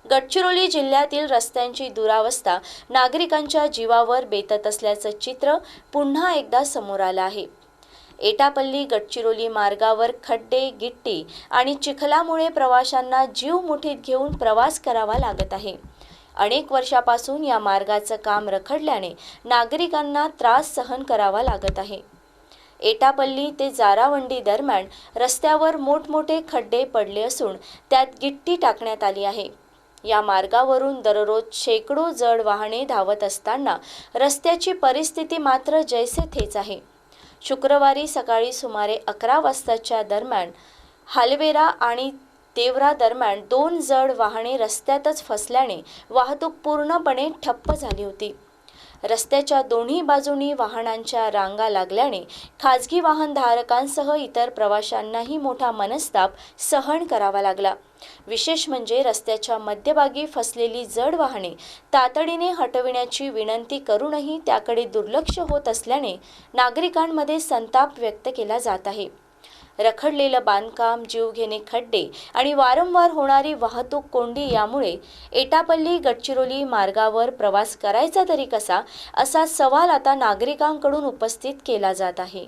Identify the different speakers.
Speaker 1: गडचिरोली जिल्ह्यातील रस्त्यांची दुरावस्था नागरिकांच्या जीवावर बेतत असल्याचं चित्र पुन्हा एकदा समोर आलं आहे। एटापल्ली गडचिरोली मार्गावर खड्डे, गिट्टी आणि चिखलामुळे प्रवाशांना जीव मुठीत घेऊन प्रवास करावा लागत आहे। अनेक वर्षापासून या मार्गाचं काम रखडल्याने नागरिकांना त्रास सहन करावा लागत आहे। एटापल्ली ते जारावंडी दरम्यान रस्त्यावर मोठमोठे खड्डे पडले असून त्यात गिट्टी टाकण्यात आली आहे। या मार्गावरून दररोज शेकडो जड वाहने धावत असताना रस्त्याची परिस्थिती मात्र जैसे थेच आहे। शुक्रवारी सकाळी सुमारे 11 वाजताच्या दरम्यान हालवेरा आणि तेवरा दरम्यान 2 जड वाहने रस्त्यातच फसल्याने वाहतूक पूर्णपणे ठप्प झाली होती। रस्त्याच्या दोन्ही बाजूनी वाहनांच्या रांगा लागल्याने खाजगी वाहनधारकांसह इतर प्रवाशांनाही मोठा मनस्ताप सहन करावा लागला। विशेष म्हणजे रस्त्याच्या मध्यभागी फसलेली जड वाहने तातडीने हटविण्याची विनंती करूनही त्याकडे दुर्लक्ष होत असल्याने नागरिकांमध्ये संताप व्यक्त केला जात आहे। रखडलेलं बांधकाम, जीवघेणे खड्डे आणि वारंवार होणारी वाहतूक कोंडी यामुळे एटापल्ली गडचिरोली मार्गावर प्रवास करायचा तरी कसा, असा सवाल आता नागरिकांकडून उपस्थित केला जात आहे।